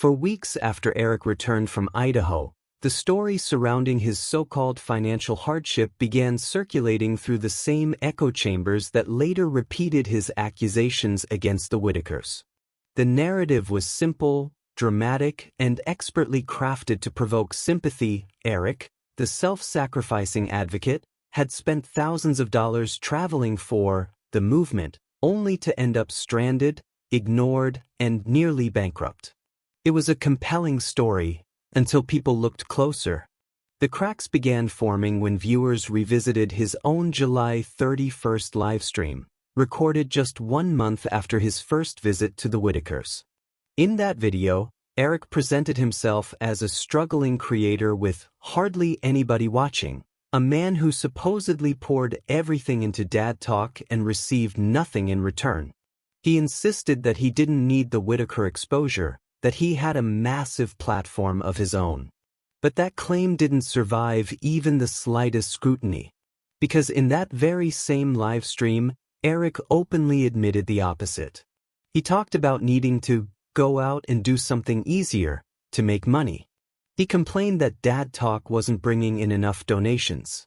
For weeks after Eric returned from Idaho, the story surrounding his so-called financial hardship began circulating through the same echo chambers that later repeated his accusations against the Whittakers. The narrative was simple, dramatic, and expertly crafted to provoke sympathy. Eric, the self-sacrificing advocate, had spent thousands of dollars traveling for the movement, only to end up stranded, ignored, and nearly bankrupt. It was a compelling story, until people looked closer. The cracks began forming when viewers revisited his own July 31st livestream, recorded just 1 month after his first visit to the Whittakers. In that video, Eric presented himself as a struggling creator with hardly anybody watching, a man who supposedly poured everything into dad talk and received nothing in return. He insisted that he didn't need the Whittaker exposure, that he had a massive platform of his own. But that claim didn't survive even the slightest scrutiny, because in that very same live stream, Eric openly admitted the opposite. He talked about needing to go out and do something easier to make money. He complained that dad talk wasn't bringing in enough donations.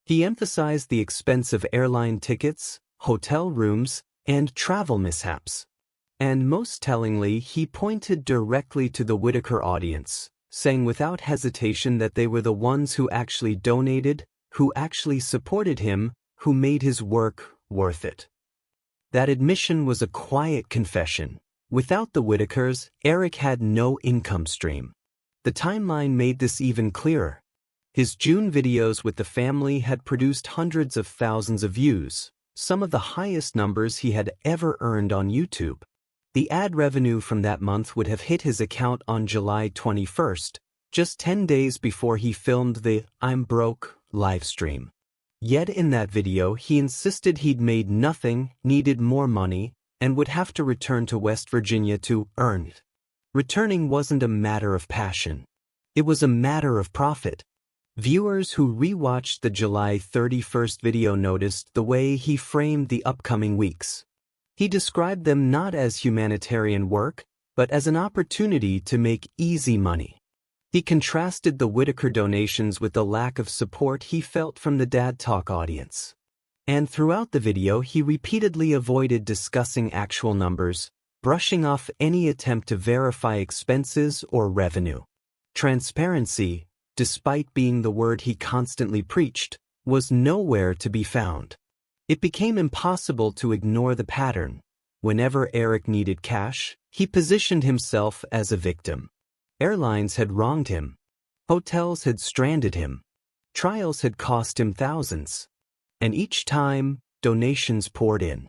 He emphasized the expense of airline tickets, hotel rooms, and travel mishaps. And most tellingly, he pointed directly to the Whittaker audience, saying without hesitation that they were the ones who actually donated, who actually supported him, who made his work worth it. That admission was a quiet confession. Without the Whittakers, Eric had no income stream. The timeline made this even clearer. His June videos with the family had produced hundreds of thousands of views, some of the highest numbers he had ever earned on YouTube. The ad revenue from that month would have hit his account on July 21st, just 10 days before he filmed the "I'm broke" livestream. Yet in that video he insisted he'd made nothing, needed more money, and would have to return to West Virginia to earn it. Returning wasn't a matter of passion. It was a matter of profit. Viewers who rewatched the July 31st video noticed the way he framed the upcoming weeks. He described them not as humanitarian work, but as an opportunity to make easy money. He contrasted the Whittaker donations with the lack of support he felt from the dad talk audience. And throughout the video, he repeatedly avoided discussing actual numbers, brushing off any attempt to verify expenses or revenue. Transparency, despite being the word he constantly preached, was nowhere to be found. It became impossible to ignore the pattern. Whenever Eric needed cash, he positioned himself as a victim. Airlines had wronged him. Hotels had stranded him. Trials had cost him thousands. And each time, donations poured in.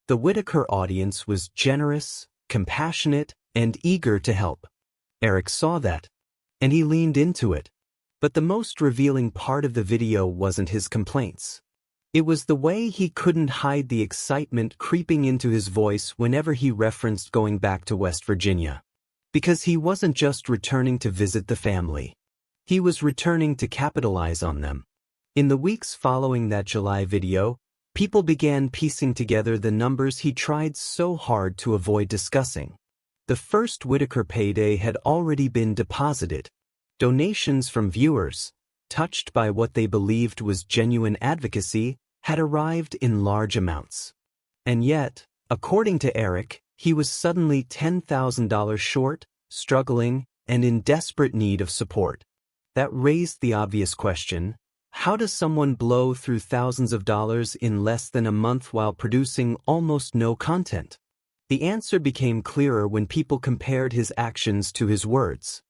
The Whittaker audience was generous, compassionate, and eager to help. Eric saw that, and he leaned into it. But the most revealing part of the video wasn't his complaints. It was the way he couldn't hide the excitement creeping into his voice whenever he referenced going back to West Virginia. Because he wasn't just returning to visit the family. He was returning to capitalize on them. In the weeks following that July video, people began piecing together the numbers he tried so hard to avoid discussing. The first Whittaker payday had already been deposited. Donations from viewers, touched by what they believed was genuine advocacy, had arrived in large amounts. And yet, according to Eric, he was suddenly $10,000 short, struggling, and in desperate need of support. That raised the obvious question: how does someone blow through thousands of dollars in less than a month while producing almost no content? The answer became clearer when people compared his actions to his words.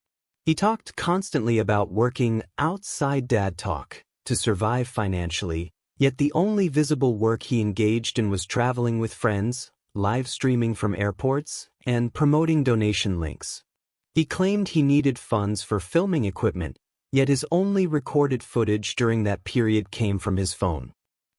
He talked constantly about working outside dad talk to survive financially, yet the only visible work he engaged in was traveling with friends, live streaming from airports, and promoting donation links. He claimed he needed funds for filming equipment, yet his only recorded footage during that period came from his phone.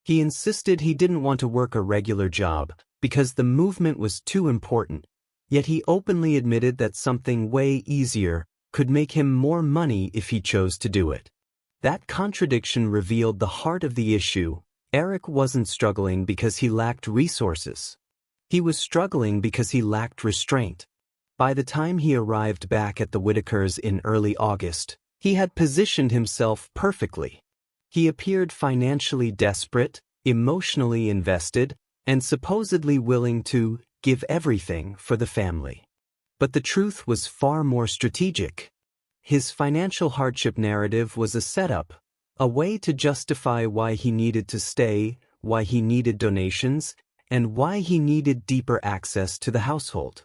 He insisted he didn't want to work a regular job because the movement was too important, yet he openly admitted that something way easier could make him more money if he chose to do it. That contradiction revealed the heart of the issue. Eric wasn't struggling because he lacked resources. He was struggling because he lacked restraint. By the time he arrived back at the Whittakers in early August, he had positioned himself perfectly. He appeared financially desperate, emotionally invested, and supposedly willing to give everything for the family. But the truth was far more strategic. His financial hardship narrative was a setup, a way to justify why he needed to stay, why he needed donations, and why he needed deeper access to the household.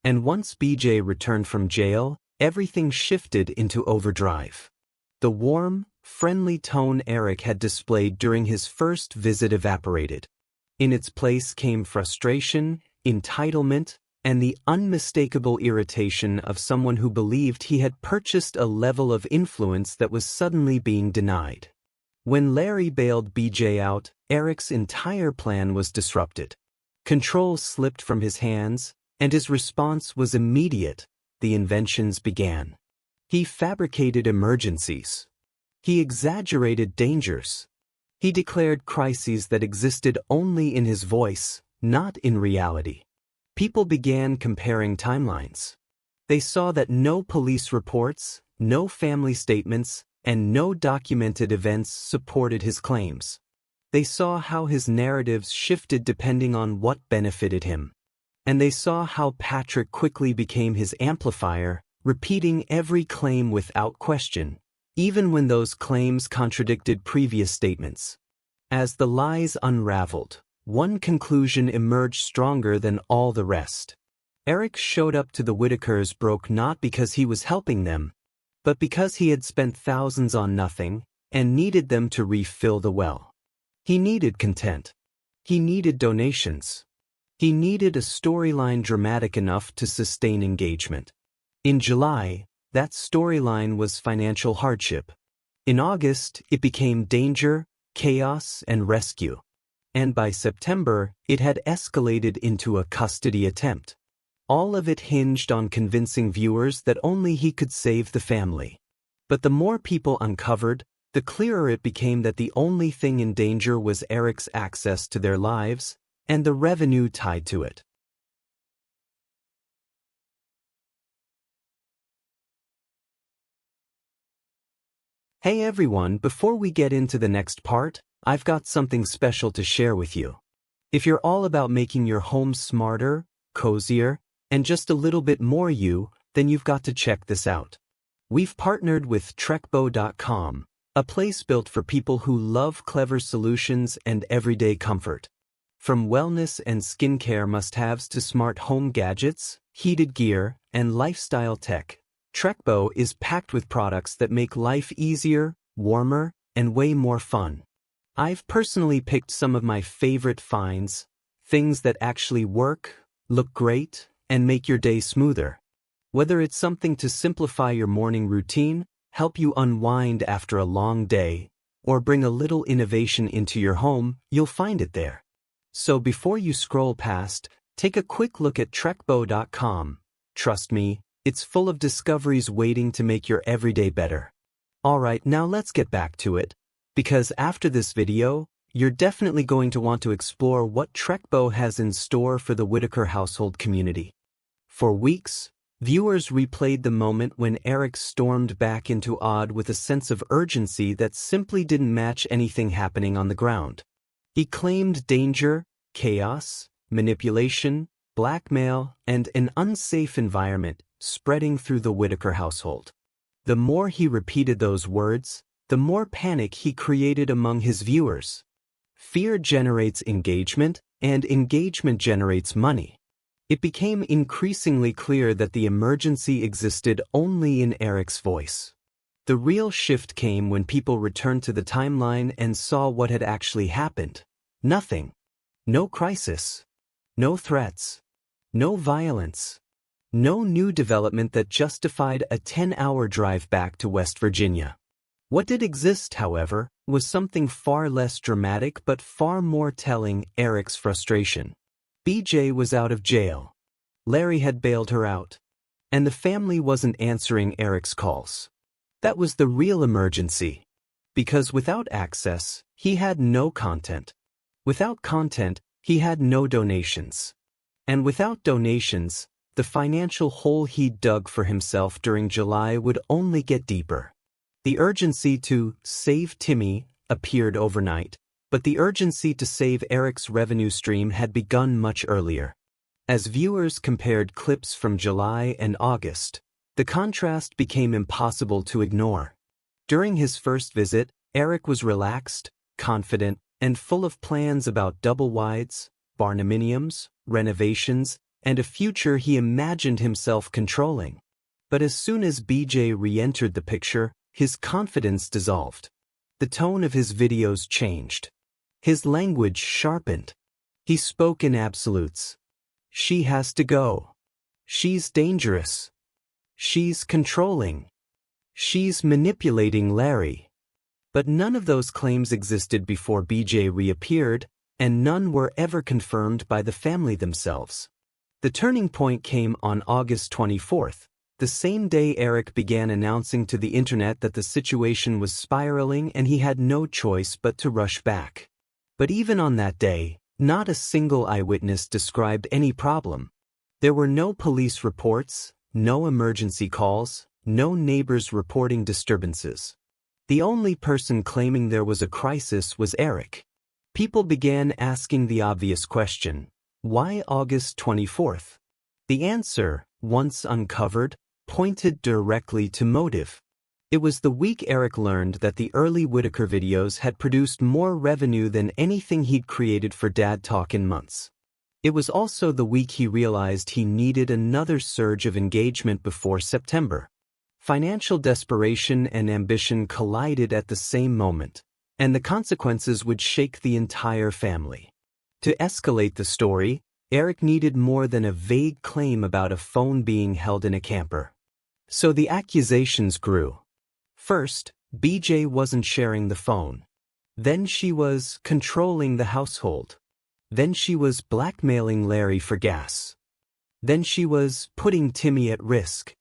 And once BJ returned from jail, everything shifted into overdrive. The warm, friendly tone Eric had displayed during his first visit evaporated. In its place came frustration, entitlement, and the unmistakable irritation of someone who believed he had purchased a level of influence that was suddenly being denied. When Larry bailed BJ out, Eric's entire plan was disrupted. Control slipped from his hands, and his response was immediate. The inventions began. He fabricated emergencies. He exaggerated dangers. He declared crises that existed only in his voice, not in reality. People began comparing timelines. They saw that no police reports, no family statements, and no documented events supported his claims. They saw how his narratives shifted depending on what benefited him. And they saw how Patrick quickly became his amplifier, repeating every claim without question, even when those claims contradicted previous statements. As the lies unraveled, one conclusion emerged stronger than all the rest. Eric showed up to the Whittakers broke not because he was helping them, but because he had spent thousands on nothing and needed them to refill the well. He needed content. He needed donations. He needed a storyline dramatic enough to sustain engagement. In July, that storyline was financial hardship. In August, it became danger, chaos, and rescue. And by September, it had escalated into a custody attempt. All of it hinged on convincing viewers that only he could save the family. But the more people uncovered, the clearer it became that the only thing in danger was Eric's access to their lives, and the revenue tied to it. Hey everyone, before we get into the next part, I've got something special to share with you. If you're all about making your home smarter, cozier, and just a little bit more you, then you've got to check this out. We've partnered with Trekbo.com, a place built for people who love clever solutions and everyday comfort. From wellness and skincare must-haves to smart home gadgets, heated gear, and lifestyle tech, Trekbo is packed with products that make life easier, warmer, and way more fun. I've personally picked some of my favorite finds, things that actually work, look great, and make your day smoother. Whether it's something to simplify your morning routine, help you unwind after a long day, or bring a little innovation into your home, you'll find it there. So before you scroll past, take a quick look at Trekbo.com. Trust me, it's full of discoveries waiting to make your everyday better. Alright, now let's get back to it, because after this video, you're definitely going to want to explore what Trekbo has in store for the Whittaker household community. For weeks, viewers replayed the moment when Eric stormed back into Odd with a sense of urgency that simply didn't match anything happening on the ground. He claimed danger, chaos, manipulation, blackmail, and an unsafe environment spreading through the Whittaker household. The more he repeated those words, the more panic he created among his viewers. Fear generates engagement, and engagement generates money. It became increasingly clear that the emergency existed only in Eric's voice. The real shift came when people returned to the timeline and saw what had actually happened. Nothing. No crisis. No threats. No violence. No new development that justified a 10-hour drive back to West Virginia. What did exist, however, was something far less dramatic but far more telling: Eric's frustration. BJ was out of jail. Larry had bailed her out. And the family wasn't answering Eric's calls. That was the real emergency. Because without access, he had no content. Without content, he had no donations. And without donations, the financial hole he'd dug for himself during July would only get deeper. The urgency to save Timmy appeared overnight, but the urgency to save Eric's revenue stream had begun much earlier. As viewers compared clips from July and August, the contrast became impossible to ignore. During his first visit, Eric was relaxed, confident, and full of plans about double-wides, barndominiums, renovations, and a future he imagined himself controlling. But as soon as BJ re-entered the picture, his confidence dissolved. The tone of his videos changed. His language sharpened. He spoke in absolutes. She has to go. She's dangerous. She's controlling. She's manipulating Larry. But none of those claims existed before BJ reappeared, and none were ever confirmed by the family themselves. The turning point came on August 24th, the same day Eric began announcing to the internet that the situation was spiraling and he had no choice but to rush back. But even on that day, not a single eyewitness described any problem. There were no police reports, no emergency calls, no neighbors reporting disturbances. The only person claiming there was a crisis was Eric. People began asking the obvious question: why August 24th? The answer, once uncovered, pointed directly to motive. It was the week Eric learned that the early Whittaker videos had produced more revenue than anything he'd created for Dad Talk in months. It was also the week he realized he needed another surge of engagement before September. Financial desperation and ambition collided at the same moment, and the consequences would shake the entire family. To escalate the story, Eric needed more than a vague claim about a phone being held in a camper. So the accusations grew. First, BJ wasn't sharing the phone. Then she was controlling the household. Then she was blackmailing Larry for gas. Then she was putting Timmy at risk.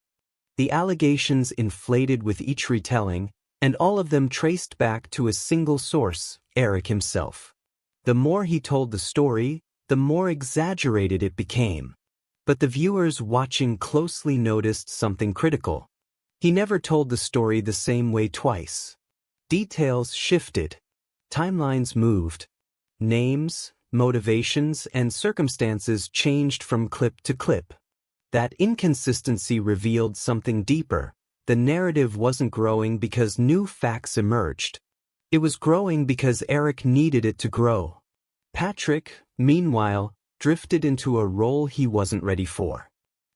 The allegations inflated with each retelling, and all of them traced back to a single source, Eric himself. The more he told the story, the more exaggerated it became. But the viewers watching closely noticed something critical. He never told the story the same way twice. Details shifted. Timelines moved. Names, motivations, and circumstances changed from clip to clip. That inconsistency revealed something deeper. The narrative wasn't growing because new facts emerged. It was growing because Eric needed it to grow. Patrick, meanwhile, drifted into a role he wasn't ready for.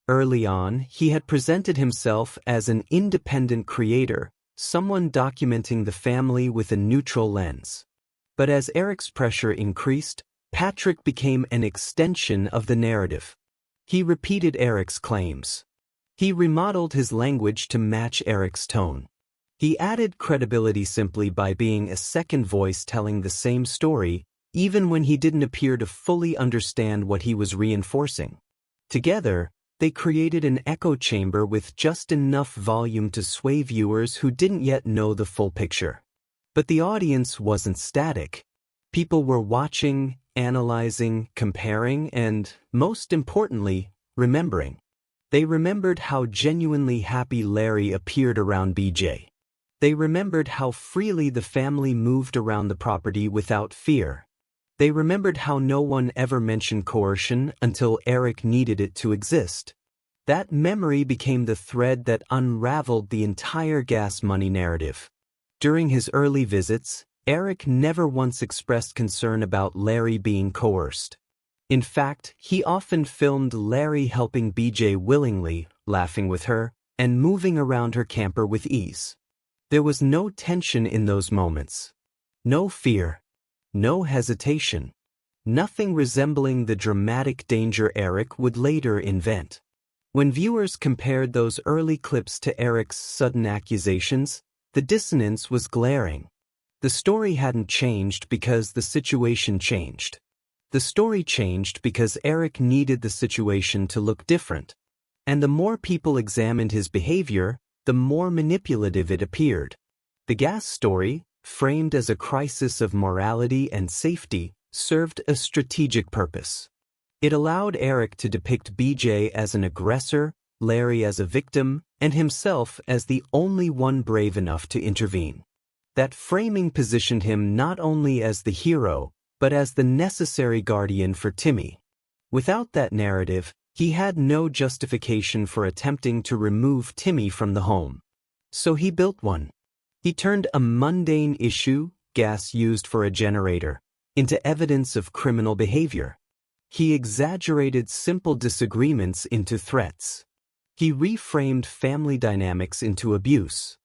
Early on, he had presented himself as an independent creator, someone documenting the family with a neutral lens. But as Eric's pressure increased, Patrick became an extension of the narrative. He repeated Eric's claims. He remodeled his language to match Eric's tone. He added credibility simply by being a second voice telling the same story, even when he didn't appear to fully understand what he was reinforcing. Together, they created an echo chamber with just enough volume to sway viewers who didn't yet know the full picture. But the audience wasn't static. People were watching, analyzing, comparing, and, most importantly, remembering. They remembered how genuinely happy Larry appeared around BJ. They remembered how freely the family moved around the property without fear. They remembered how no one ever mentioned coercion until Eric needed it to exist. That memory became the thread that unraveled the entire gas money narrative. During his early visits, Eric never once expressed concern about Larry being coerced. In fact, he often filmed Larry helping BJ willingly, laughing with her, and moving around her camper with ease. There was no tension in those moments. No fear. No hesitation. Nothing resembling the dramatic danger Eric would later invent. When viewers compared those early clips to Eric's sudden accusations, the dissonance was glaring. The story hadn't changed because the situation changed. The story changed because Eric needed the situation to look different. And the more people examined his behavior, the more manipulative it appeared. The gas story, framed as a crisis of morality and safety, served a strategic purpose. It allowed Eric to depict BJ as an aggressor, Larry as a victim, and himself as the only one brave enough to intervene. That framing positioned him not only as the hero, but as the necessary guardian for Timmy. Without that narrative, he had no justification for attempting to remove Timmy from the home. So he built one. He turned a mundane issue, gas used for a generator, into evidence of criminal behavior. He exaggerated simple disagreements into threats. He reframed family dynamics into abuse.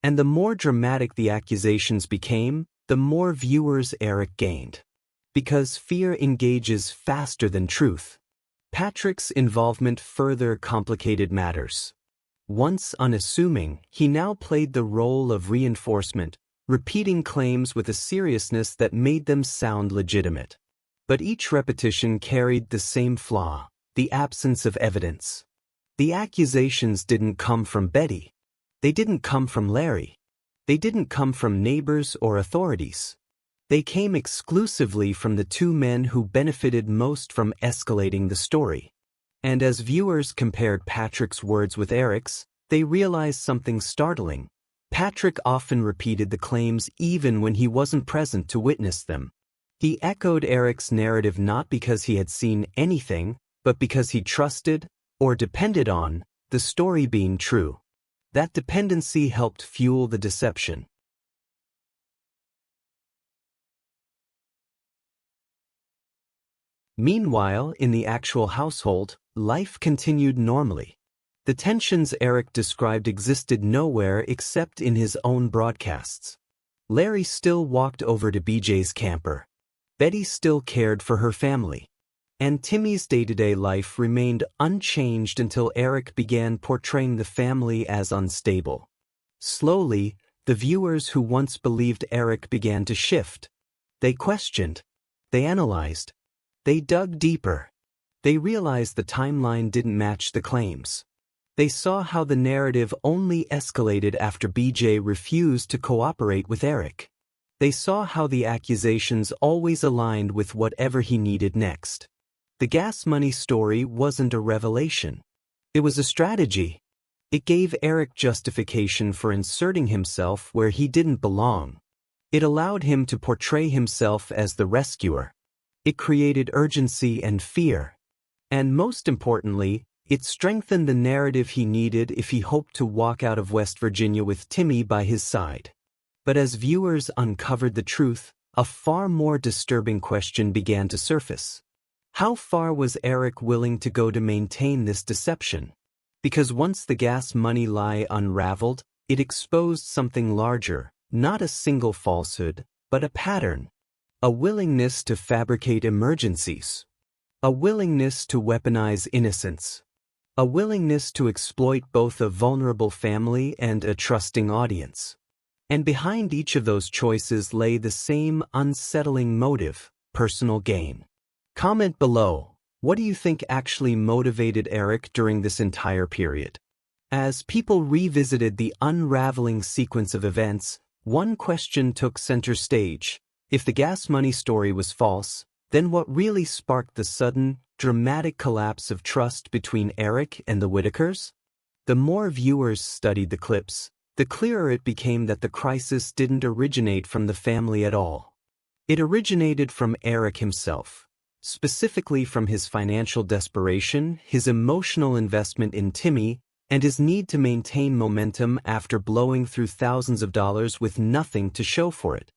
And the more dramatic the accusations became, the more viewers Eric gained. Because fear engages faster than truth, Patrick's involvement further complicated matters. Once unassuming, he now played the role of reinforcement, repeating claims with a seriousness that made them sound legitimate. But each repetition carried the same flaw: the absence of evidence. The accusations didn't come from Betty. They didn't come from Larry. They didn't come from neighbors or authorities. They came exclusively from the two men who benefited most from escalating the story. And as viewers compared Patrick's words with Eric's, they realized something startling. Patrick often repeated the claims even when he wasn't present to witness them. He echoed Eric's narrative not because he had seen anything, but because he trusted, or depended on, the story being true. That dependency helped fuel the deception. Meanwhile, in the actual household, life continued normally. The tensions Eric described existed nowhere except in his own broadcasts. Larry still walked over to BJ's camper. Betty still cared for her family. And Timmy's day-to-day life remained unchanged until Eric began portraying the family as unstable. Slowly, the viewers who once believed Eric began to shift. They questioned. They analyzed. They dug deeper. They realized the timeline didn't match the claims. They saw how the narrative only escalated after BJ refused to cooperate with Eric. They saw how the accusations always aligned with whatever he needed next. The gas money story wasn't a revelation. It was a strategy. It gave Eric justification for inserting himself where he didn't belong. It allowed him to portray himself as the rescuer. It created urgency and fear. And most importantly, it strengthened the narrative he needed if he hoped to walk out of West Virginia with Timmy by his side. But as viewers uncovered the truth, a far more disturbing question began to surface. How far was Eric willing to go to maintain this deception? Because once the gas money lie unraveled, it exposed something larger, not a single falsehood, but a pattern. A willingness to fabricate emergencies. A willingness to weaponize innocence. A willingness to exploit both a vulnerable family and a trusting audience. And behind each of those choices lay the same unsettling motive: personal gain. Comment below, what do you think actually motivated Eric during this entire period? As people revisited the unraveling sequence of events, one question took center stage. If the gas money story was false, then what really sparked the sudden, dramatic collapse of trust between Eric and the Whittakers? The more viewers studied the clips, the clearer it became that the crisis didn't originate from the family at all. It originated from Eric himself, specifically from his financial desperation, his emotional investment in Timmy, and his need to maintain momentum after blowing through thousands of dollars with nothing to show for it.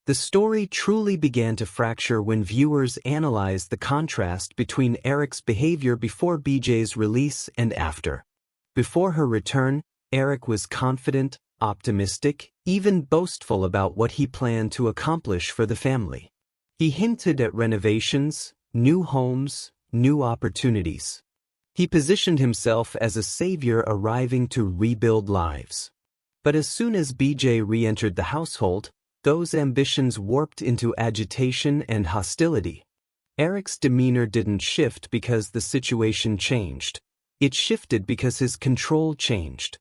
The story truly began to fracture when viewers analyzed the contrast between Eric's behavior before BJ's release and after. Before her return, Eric was confident, optimistic, even boastful about what he planned to accomplish for the family. He hinted at renovations, new homes, new opportunities. He positioned himself as a savior arriving to rebuild lives. But as soon as BJ re-entered the household, those ambitions warped into agitation and hostility. Eric's demeanor didn't shift because the situation changed. It shifted because his control changed.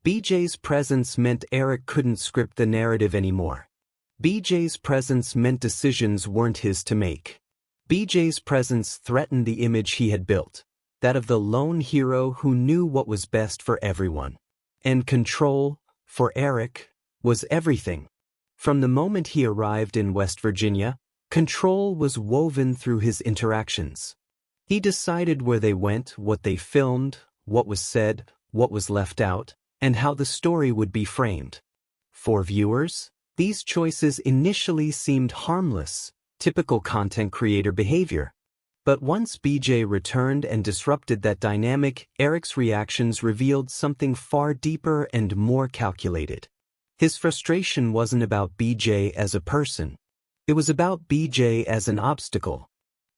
BJ's presence meant Eric couldn't script the narrative anymore. BJ's presence meant decisions weren't his to make. BJ's presence threatened the image he had built, that of the lone hero who knew what was best for everyone. And control, for Eric, was everything. From the moment he arrived in West Virginia, control was woven through his interactions. He decided where they went, what they filmed, what was said, what was left out, and how the story would be framed. For viewers, these choices initially seemed harmless, typical content creator behavior. But once BJ returned and disrupted that dynamic, Eric's reactions revealed something far deeper and more calculated. His frustration wasn't about BJ as a person. It was about BJ as an obstacle.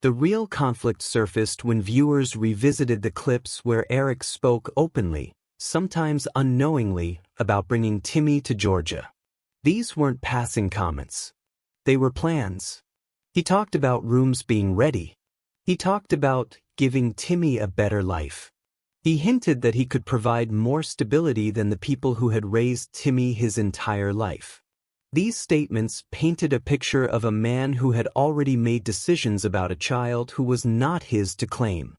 The real conflict surfaced when viewers revisited the clips where Eric spoke openly, sometimes unknowingly, about bringing Timmy to Georgia. These weren't passing comments. They were plans. He talked about rooms being ready. He talked about giving Timmy a better life. He hinted that he could provide more stability than the people who had raised Timmy his entire life. These statements painted a picture of a man who had already made decisions about a child who was not his to claim.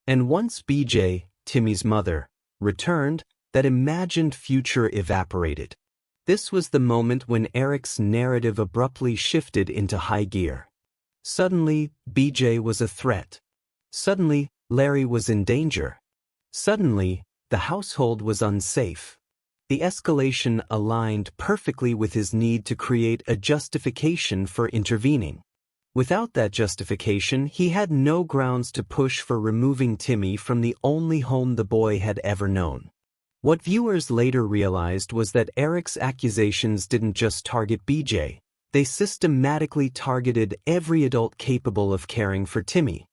And once BJ, Timmy's mother, returned, that imagined future evaporated. This was the moment when Eric's narrative abruptly shifted into high gear. Suddenly, BJ was a threat. Suddenly, Larry was in danger. Suddenly, the household was unsafe. The escalation aligned perfectly with his need to create a justification for intervening. Without that justification, he had no grounds to push for removing Timmy from the only home the boy had ever known. What viewers later realized was that Eric's accusations didn't just target BJ. They systematically targeted every adult capable of caring for Timmy.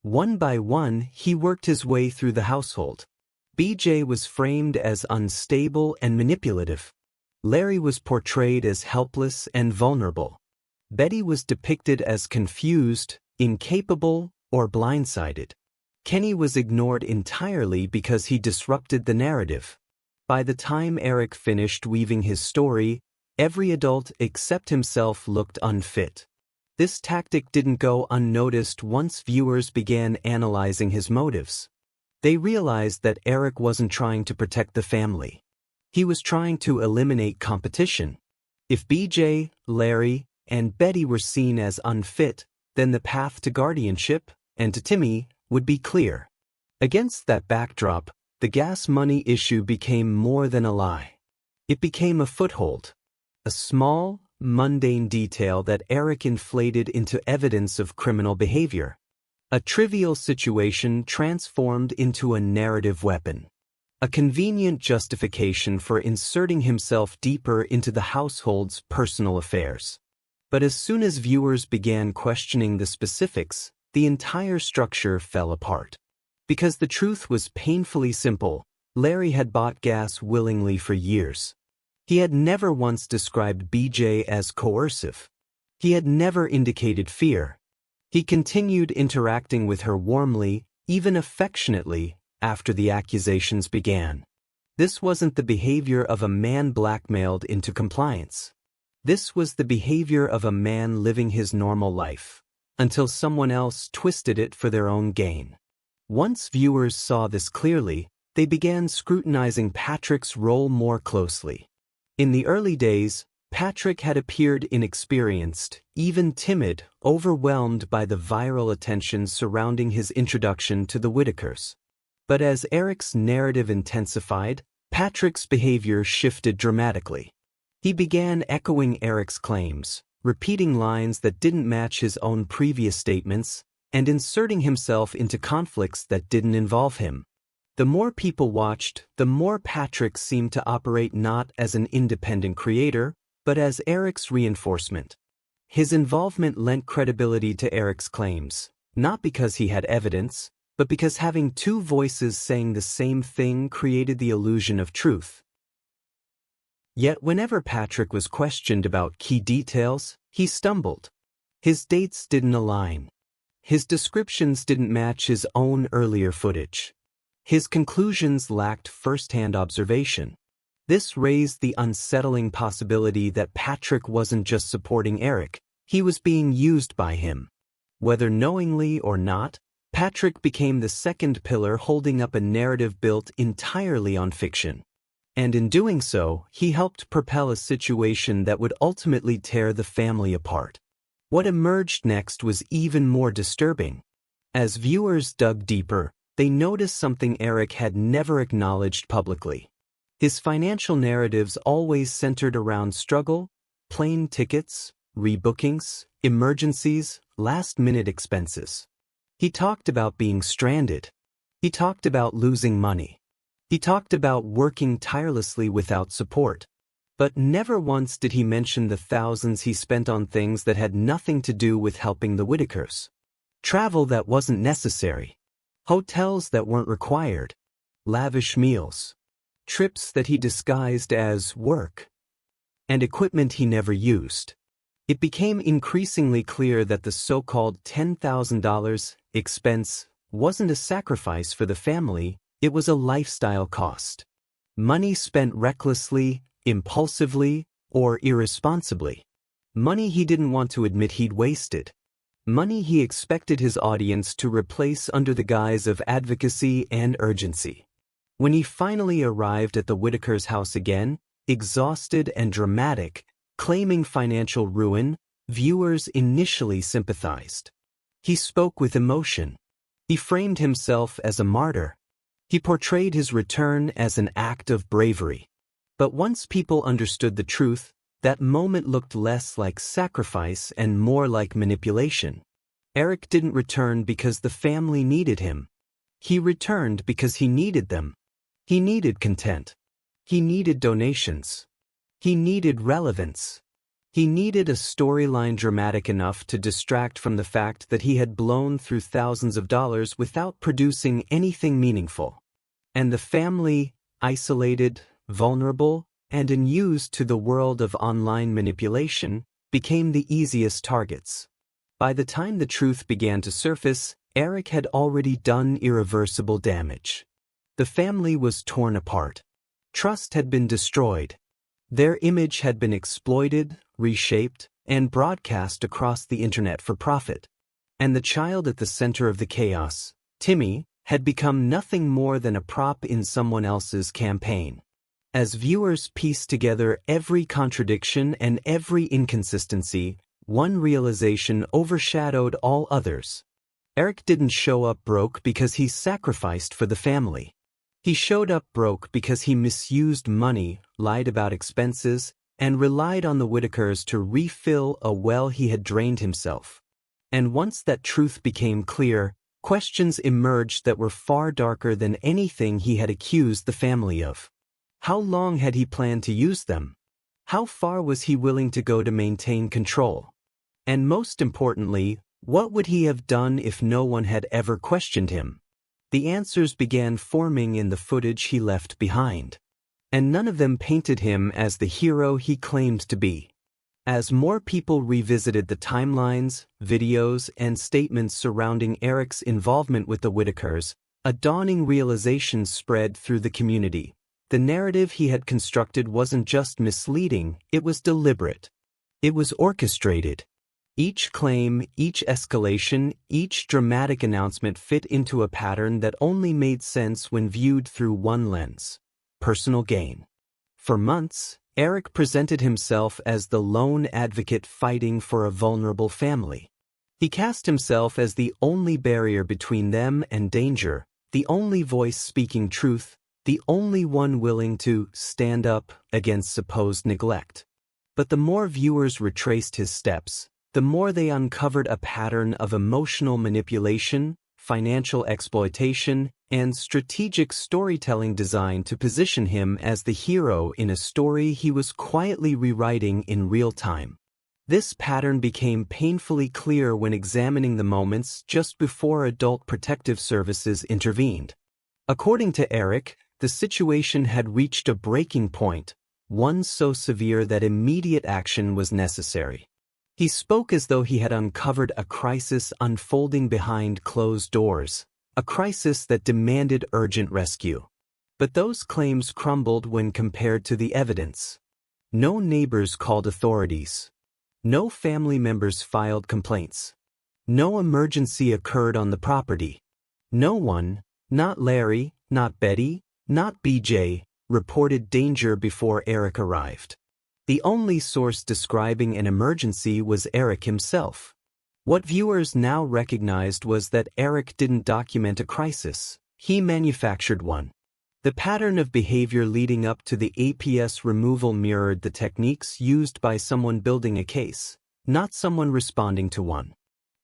One by one, he worked his way through the household. BJ was framed as unstable and manipulative. Larry was portrayed as helpless and vulnerable. Betty was depicted as confused, incapable, or blindsided. Kenny was ignored entirely because he disrupted the narrative. By the time Eric finished weaving his story, every adult except himself looked unfit. This tactic didn't go unnoticed once viewers began analyzing his motives. They realized that Eric wasn't trying to protect the family. He was trying to eliminate competition. If BJ, Larry, and Betty were seen as unfit, then the path to guardianship, and to Timmy, would be clear. Against that backdrop, the gas money issue became more than a lie. It became a foothold. A small, mundane detail that Eric inflated into evidence of criminal behavior. A trivial situation transformed into a narrative weapon. A convenient justification for inserting himself deeper into the household's personal affairs. But as soon as viewers began questioning the specifics, the entire structure fell apart. Because the truth was painfully simple, Larry had bought gas willingly for years. He had never once described BJ as coercive. He had never indicated fear. He continued interacting with her warmly, even affectionately, after the accusations began. This wasn't the behavior of a man blackmailed into compliance. This was the behavior of a man living his normal life, until someone else twisted it for their own gain. Once viewers saw this clearly, they began scrutinizing Patrick's role more closely. In the early days, Patrick had appeared inexperienced, even timid, overwhelmed by the viral attention surrounding his introduction to the Whittakers. But as Eric's narrative intensified, Patrick's behavior shifted dramatically. He began echoing Eric's claims, repeating lines that didn't match his own previous statements, and inserting himself into conflicts that didn't involve him. The more people watched, the more Patrick seemed to operate not as an independent creator, but as Eric's reinforcement. His involvement lent credibility to Eric's claims, not because he had evidence, but because having two voices saying the same thing created the illusion of truth. Yet whenever Patrick was questioned about key details, he stumbled. His dates didn't align. His descriptions didn't match his own earlier footage. His conclusions lacked first-hand observation. This raised the unsettling possibility that Patrick wasn't just supporting Eric, he was being used by him. Whether knowingly or not, Patrick became the second pillar holding up a narrative built entirely on fiction. And in doing so, he helped propel a situation that would ultimately tear the family apart. What emerged next was even more disturbing. As viewers dug deeper, they noticed something Eric had never acknowledged publicly. His financial narratives always centered around struggle, plane tickets, rebookings, emergencies, last-minute expenses. He talked about being stranded. He talked about losing money. He talked about working tirelessly without support. But never once did he mention the thousands he spent on things that had nothing to do with helping the Whittakers. Travel that wasn't necessary. Hotels that weren't required. Lavish meals. Trips that he disguised as work. And equipment he never used. It became increasingly clear that the so-called $10,000 expense wasn't a sacrifice for the family, it was a lifestyle cost. Money spent recklessly, impulsively, or irresponsibly. Money he didn't want to admit he'd wasted. Money he expected his audience to replace under the guise of advocacy and urgency. When he finally arrived at the Whittakers' house again, exhausted and dramatic, claiming financial ruin, viewers initially sympathized. He spoke with emotion. He framed himself as a martyr. He portrayed his return as an act of bravery. But once people understood the truth, that moment looked less like sacrifice and more like manipulation. Eric didn't return because the family needed him. He returned because he needed them. He needed content. He needed donations. He needed relevance. He needed a storyline dramatic enough to distract from the fact that he had blown through thousands of dollars without producing anything meaningful. And the family, isolated, vulnerable, and unused to the world of online manipulation, became the easiest targets. By the time the truth began to surface, Eric had already done irreversible damage. The family was torn apart. Trust had been destroyed. Their image had been exploited, reshaped, and broadcast across the internet for profit. And the child at the center of the chaos, Timmy, had become nothing more than a prop in someone else's campaign. As viewers pieced together every contradiction and every inconsistency, one realization overshadowed all others. Eric didn't show up broke because he sacrificed for the family. He showed up broke because he misused money, lied about expenses, and relied on the Whittakers to refill a well he had drained himself. And once that truth became clear, questions emerged that were far darker than anything he had accused the family of. How long had he planned to use them? How far was he willing to go to maintain control? And most importantly, what would he have done if no one had ever questioned him? The answers began forming in the footage he left behind. And none of them painted him as the hero he claimed to be. As more people revisited the timelines, videos, and statements surrounding Eric's involvement with the Whittakers, a dawning realization spread through the community. The narrative he had constructed wasn't just misleading, it was deliberate. It was orchestrated. Each claim, each escalation, each dramatic announcement fit into a pattern that only made sense when viewed through one lens: personal gain. For months, Eric presented himself as the lone advocate fighting for a vulnerable family. He cast himself as the only barrier between them and danger, the only voice speaking truth, the only one willing to stand up against supposed neglect. But the more viewers retraced his steps, the more they uncovered a pattern of emotional manipulation, financial exploitation, and strategic storytelling designed to position him as the hero in a story he was quietly rewriting in real time. This pattern became painfully clear when examining the moments just before Adult Protective Services intervened. According to Eric, the situation had reached a breaking point, one so severe that immediate action was necessary. He spoke as though he had uncovered a crisis unfolding behind closed doors, a crisis that demanded urgent rescue. But those claims crumbled when compared to the evidence. No neighbors called authorities. No family members filed complaints. No emergency occurred on the property. No one, not Larry, not Betty, not BJ, reported danger before Eric arrived. The only source describing an emergency was Eric himself. What viewers now recognized was that Eric didn't document a crisis, he manufactured one. The pattern of behavior leading up to the APS removal mirrored the techniques used by someone building a case, not someone responding to one.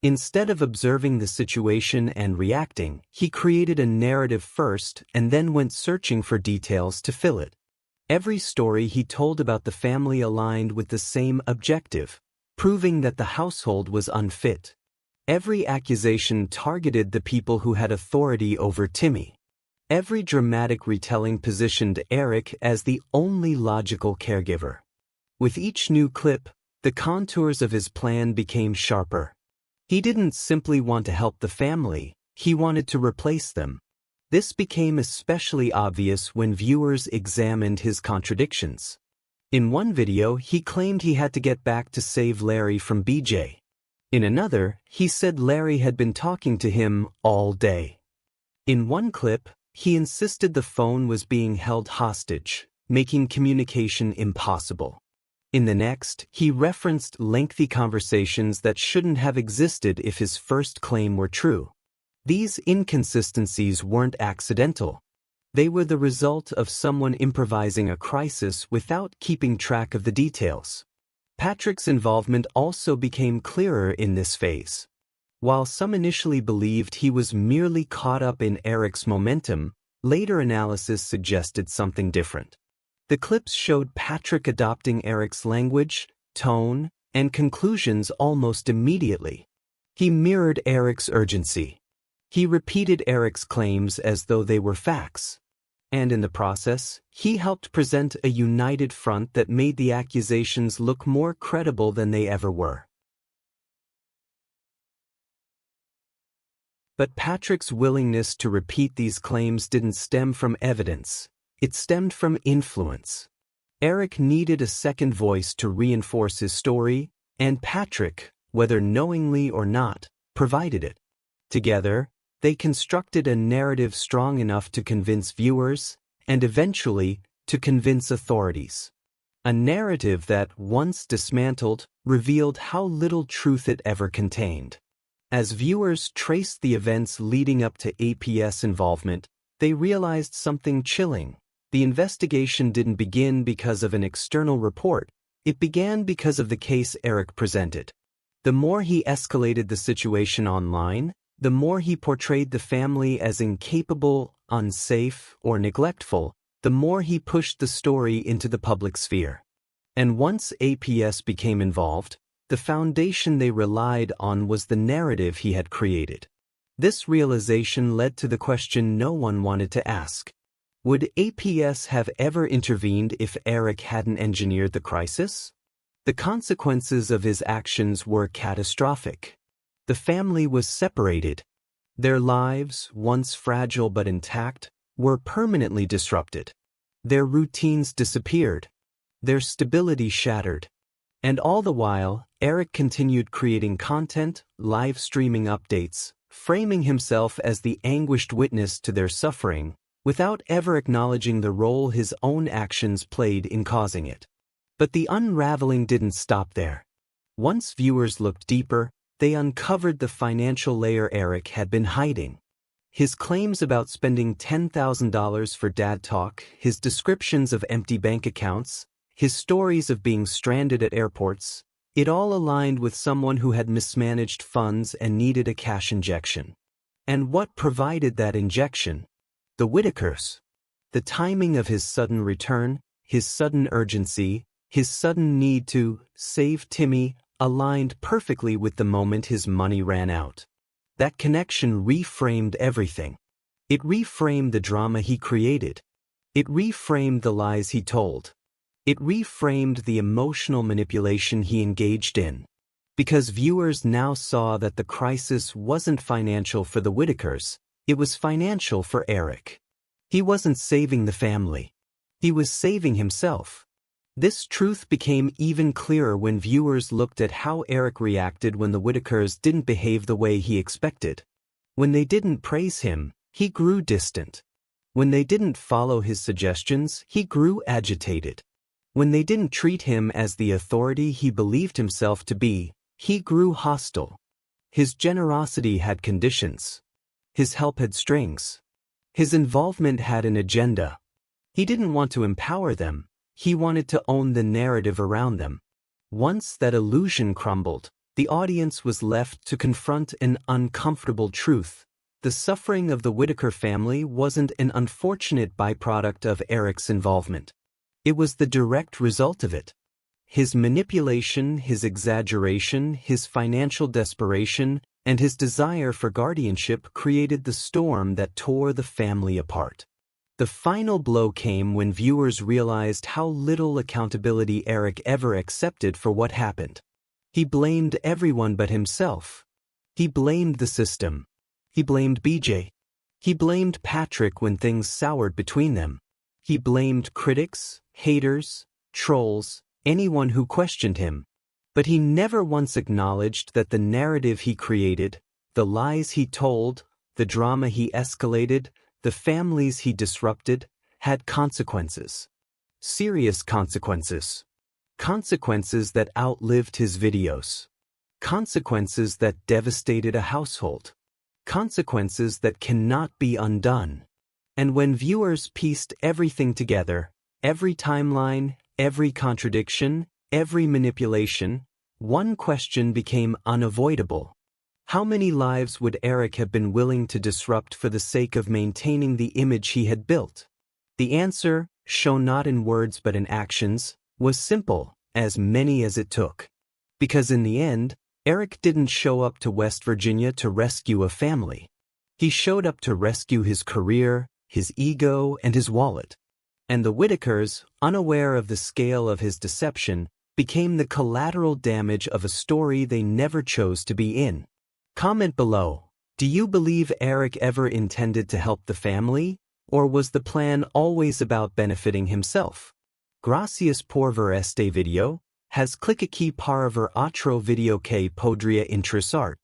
Instead of observing the situation and reacting, he created a narrative first and then went searching for details to fill it. Every story he told about the family aligned with the same objective, proving that the household was unfit. Every accusation targeted the people who had authority over Timmy. Every dramatic retelling positioned Eric as the only logical caregiver. With each new clip, the contours of his plan became sharper. He didn't simply want to help the family, he wanted to replace them. This became especially obvious when viewers examined his contradictions. In one video, he claimed he had to get back to save Larry from BJ. In another, he said Larry had been talking to him all day. In one clip, he insisted the phone was being held hostage, making communication impossible. In the next, he referenced lengthy conversations that shouldn't have existed if his first claim were true. These inconsistencies weren't accidental. They were the result of someone improvising a crisis without keeping track of the details. Patrick's involvement also became clearer in this phase. While some initially believed he was merely caught up in Eric's momentum, later analysis suggested something different. The clips showed Patrick adopting Eric's language, tone, and conclusions almost immediately. He mirrored Eric's urgency. He repeated Eric's claims as though they were facts. And in the process, he helped present a united front that made the accusations look more credible than they ever were. But Patrick's willingness to repeat these claims didn't stem from evidence. It stemmed from influence. Eric needed a second voice to reinforce his story, and Patrick, whether knowingly or not, provided it. Together, they constructed a narrative strong enough to convince viewers, and eventually, to convince authorities. A narrative that, once dismantled, revealed how little truth it ever contained. As viewers traced the events leading up to APS involvement, they realized something chilling. The investigation didn't begin because of an external report, it began because of the case Eric presented. The more he escalated the situation online, the more he portrayed the family as incapable, unsafe, or neglectful, the more he pushed the story into the public sphere. And once APS became involved, the foundation they relied on was the narrative he had created. This realization led to the question no one wanted to ask. Would APS have ever intervened if Eric hadn't engineered the crisis? The consequences of his actions were catastrophic. The family was separated. Their lives, once fragile but intact, were permanently disrupted. Their routines disappeared. Their stability shattered. And all the while, Eric continued creating content, live streaming updates, framing himself as the anguished witness to their suffering, without ever acknowledging the role his own actions played in causing it. But the unraveling didn't stop there. Once viewers looked deeper, they uncovered the financial layer Eric had been hiding. His claims about spending $10,000 for dad talk, his descriptions of empty bank accounts, his stories of being stranded at airports, it all aligned with someone who had mismanaged funds and needed a cash injection. And what provided that injection? The Whittakers. The timing of his sudden return, his sudden urgency, his sudden need to save Timmy aligned perfectly with the moment his money ran out. That connection reframed everything. It reframed the drama he created. It reframed the lies he told. It reframed the emotional manipulation he engaged in. Because viewers now saw that the crisis wasn't financial for the Whittakers, it was financial for Eric. He wasn't saving the family. He was saving himself. This truth became even clearer when viewers looked at how Eric reacted when the Whittakers didn't behave the way he expected. When they didn't praise him, he grew distant. When they didn't follow his suggestions, he grew agitated. When they didn't treat him as the authority he believed himself to be, he grew hostile. His generosity had conditions. His help had strings. His involvement had an agenda. He didn't want to empower them. He wanted to own the narrative around them. Once that illusion crumbled, the audience was left to confront an uncomfortable truth. The suffering of the Whittaker family wasn't an unfortunate byproduct of Eric's involvement. It was the direct result of it. His manipulation, his exaggeration, his financial desperation, and his desire for guardianship created the storm that tore the family apart. The final blow came when viewers realized how little accountability Eric ever accepted for what happened. He blamed everyone but himself. He blamed the system. He blamed BJ. He blamed Patrick when things soured between them. He blamed critics, haters, trolls, anyone who questioned him. But he never once acknowledged that the narrative he created, the lies he told, the drama he escalated, the families he disrupted, had consequences. Serious consequences. Consequences that outlived his videos. Consequences that devastated a household. Consequences that cannot be undone. And when viewers pieced everything together, every timeline, every contradiction, every manipulation, one question became unavoidable. How many lives would Eric have been willing to disrupt for the sake of maintaining the image he had built? The answer, shown not in words but in actions, was simple: as many as it took. Because in the end, Eric didn't show up to West Virginia to rescue a family. He showed up to rescue his career, his ego, and his wallet. And the Whittakers, unaware of the scale of his deception, became the collateral damage of a story they never chose to be in. Comment below. Do you believe Eric ever intended to help the family, or was the plan always about benefiting himself? Gracias por ver este video. Has click aqui para ver outro video que podría interessar.